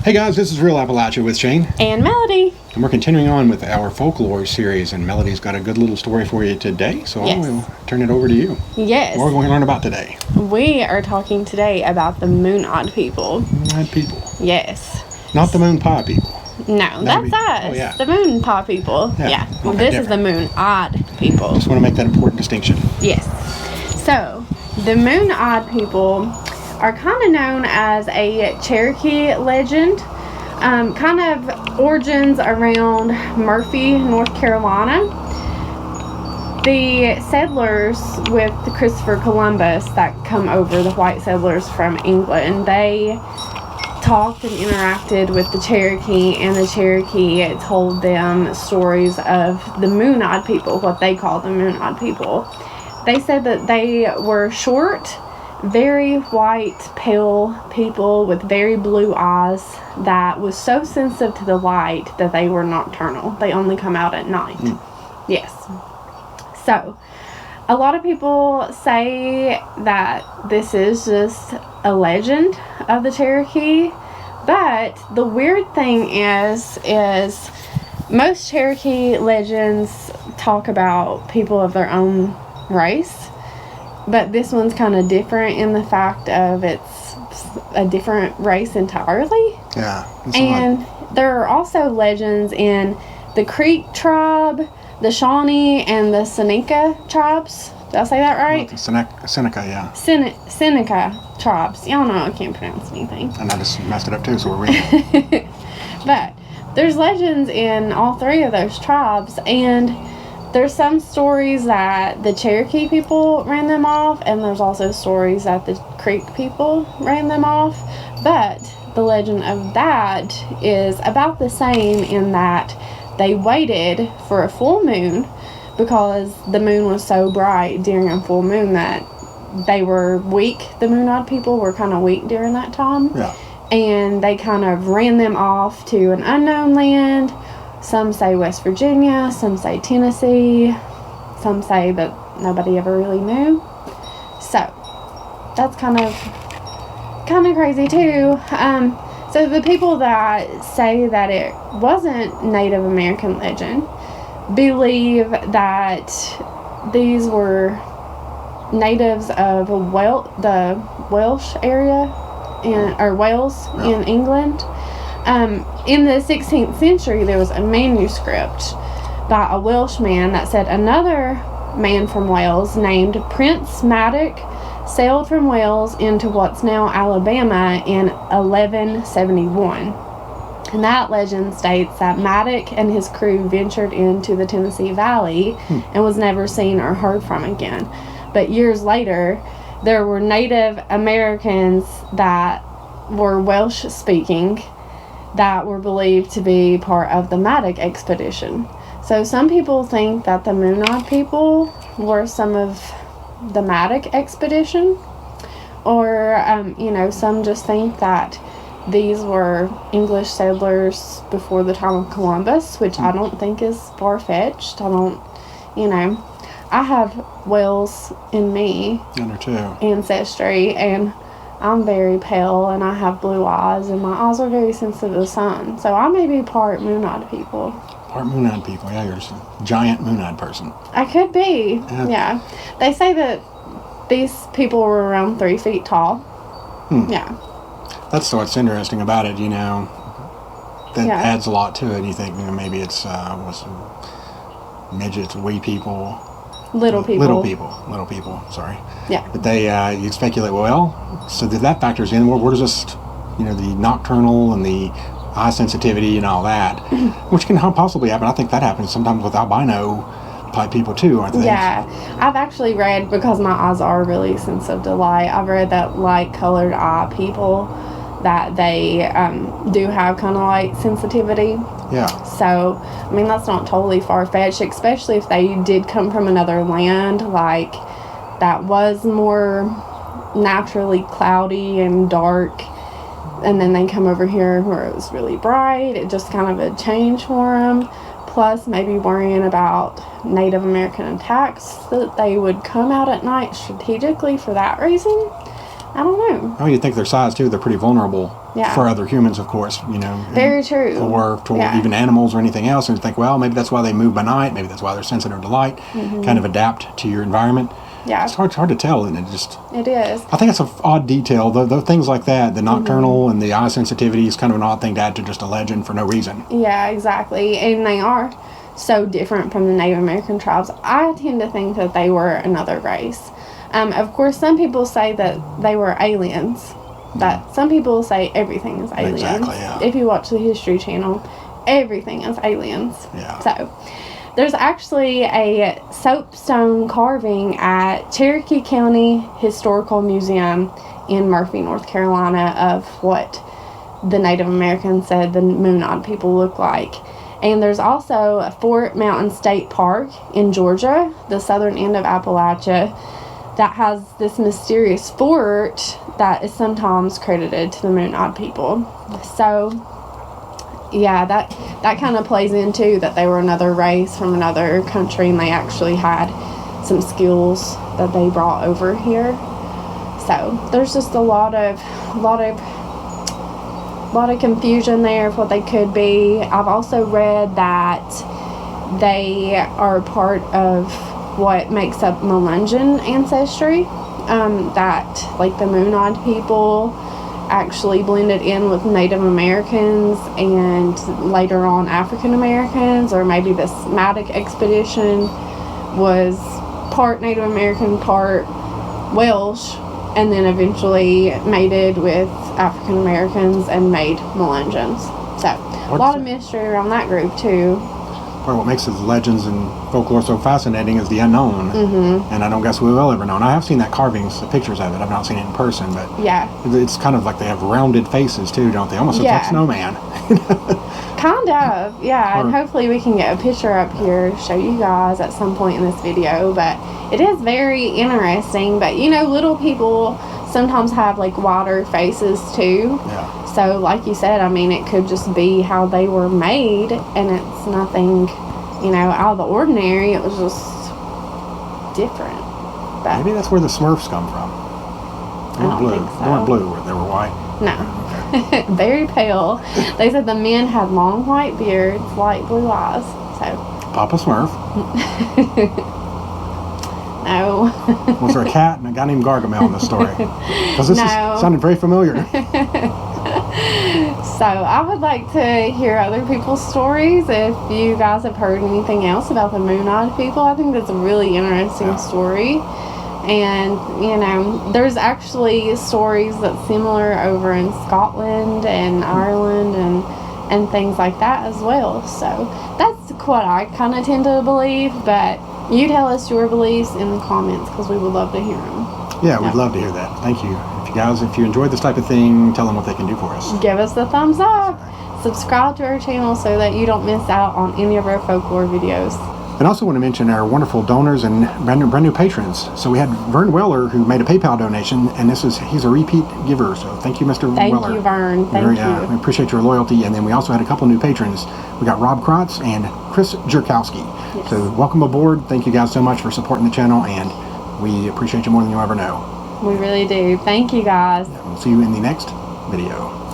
Hey guys, this is Real Appalachia with Shane and Melody. And we're continuing on with our folklore series, and Melody's got a good little story for you today, so I will turn it over to you. Yes. What are we going to learn about today? We are talking today about the MoonEyed People. MoonEyed People. Yes. Not the moon pie people. No, that's us. Oh, yeah. The moon pie people. Yeah. Well, this is the MoonEyed People. Just want to make that important distinction. Yes. So, the MoonEyed People are kind of known as a Cherokee legend. Kind of origins around Murphy, North Carolina. The settlers with Christopher Columbus that come over, the white settlers from England, they talked and interacted with the Cherokee, and the Cherokee told them stories of the MoonEyed People, what they call the MoonEyed People. They said that they were short, very white, pale people with very blue eyes that was so sensitive to the light that they were nocturnal. They only come out at night. Yes. So, a lot of people say that this is just a legend of the Cherokee, but the weird thing is most Cherokee legends talk about people of their own race. But this one's kind of different in the fact of it's a different race entirely. Yeah. And there are also legends in the Creek tribe, the Shawnee, and the Seneca tribes. Did I say that right? Seneca, yeah. Seneca tribes. Y'all know I can't pronounce anything. And I just messed it up too, so we're reading. But there's legends in all three of those tribes, and there's some stories that the Cherokee people ran them off, and there's also stories that the Creek people ran them off. But the legend of that is about the same in that they waited for a full moon because the moon was so bright during a full moon that they were weak. The MoonEyed People were kind of weak during that time. Yeah. And they kind of ran them off to an unknown land. Some say West Virginia, some say Tennessee, some say that nobody ever really knew. So, that's kind of crazy too. So the people that say that it wasn't Native American legend believe that these were natives of the Welsh area, Wales in England. In the 16th century, there was a manuscript by a Welsh man that said another man from Wales named Prince Madoc sailed from Wales into what's now Alabama in 1171. And that legend states that Madoc and his crew ventured into the Tennessee Valley and was never seen or heard from again. But years later, there were Native Americans that were Welsh-speaking that were believed to be part of the Madoc expedition. So some people think that the MoonEyed People were some of the Madoc expedition, or some just think that these were English settlers before the time of Columbus, which I don't think is far-fetched. I have Wales in me, ancestry, and I'm very pale, and I have blue eyes, and my eyes are very sensitive to the sun. So I may be part MoonEyed People. Part MoonEyed People, yeah, you're a giant MoonEyed person. I could be, yeah. They say that these people were around 3 feet tall. Yeah. That's what's interesting about it, that adds a lot to it. You think, maybe it's midgets, wee people. Little people, sorry. Yeah. But you speculate, so that factors in, where does this, the nocturnal and the eye sensitivity and all that, which can possibly happen. I think that happens sometimes with albino type people too, aren't they? Yeah. I've actually read, because my eyes are really sensitive to light, I've read that light-colored eye people, that they do have kind of light sensitivity. Yeah. So, that's not totally far-fetched, especially if they did come from another land, like, that was more naturally cloudy and dark, and then they come over here where it was really bright. It just kind of a change for them. Plus, maybe worrying about Native American attacks, that they would come out at night strategically for that reason. I don't know. Oh, you'd think their size, too. They're pretty vulnerable Yeah. For other humans, of course, you know. Very true. Or to even animals or anything else, and you think, well, maybe that's why they move by night, maybe that's why they're sensitive to light, kind of adapt to your environment. Yeah. It's hard to tell, and it just... It is. I think it's an odd detail, though things like that, the nocturnal and the eye sensitivity is kind of an odd thing to add to just a legend for no reason. Yeah, exactly. And they are so different from the Native American tribes. I tend to think that they were another race. Of course, some people say that they were aliens, but some people say everything is aliens. Exactly, yeah. If you watch the History Channel, everything is aliens. Yeah. So, there's actually a soapstone carving at Cherokee County Historical Museum in Murphy, North Carolina, of what the Native Americans said the MoonEyed People look like. And there's also a Fort Mountain State Park in Georgia, the southern end of Appalachia, that has this mysterious fort that is sometimes credited to the MoonEyed People. So, yeah, that kind of plays into that they were another race from another country, and they actually had some skills that they brought over here. So there's just a lot of confusion there of what they could be. I've also read that they are part of what makes up Melungeon ancestry. That like the MoonEyed People actually blended in with Native Americans and later on African Americans, or maybe this Madoc expedition was part Native American, part Welsh, and then eventually mated with African Americans and made Melungeons. So a lot of mystery around that group too. Part of what makes the legends and folklore so fascinating is the unknown, and I don't guess we will ever know. And I have seen that carvings, the pictures of it. I've not seen it in person, but yeah, it's kind of like they have rounded faces too, don't they? Almost looks like snowman. Kind of, yeah. And hopefully we can get a picture up here to show you guys at some point in this video. But it is very interesting. But you know, little people sometimes have like wider faces too. Yeah. So, like you said, I mean, it could just be how they were made, and it's nothing, you know, out of the ordinary. It was just different. But maybe that's where the Smurfs come from. They weren't blue. Think so. They weren't blue. They were white. No. Very pale. They said the men had long white beards, light blue eyes. So. Papa Smurf. No. Was there a cat and a guy named Gargamel in this story? Because this sounded very familiar. So I would like to hear other people's stories. If you guys have heard anything else about the MoonEyed People, I think that's a really interesting story. And, you know, there's actually stories that's similar over in Scotland and Ireland and things like that as well. So that's what I kind of tend to believe. But you tell us your beliefs in the comments, because we would love to hear them. Yeah, we'd love to hear that. Thank you. If you enjoyed this type of thing, tell them what they can do for us. Give us the thumbs up. Subscribe to our channel so that you don't miss out on any of our folklore videos. And also want to mention our wonderful donors and brand new patrons. So we had Vern Weller, who made a PayPal donation, and he's a repeat giver. So thank you, Mr. Weller. Thank you, Vern. Thank you. We appreciate your loyalty. And then we also had a couple new patrons. We got Rob Crotts and Chris Jurkowski. Yes. So welcome aboard. Thank you guys so much for supporting the channel, and we appreciate you more than you'll ever know. We really do. Thank you, guys. We'll see you in the next video.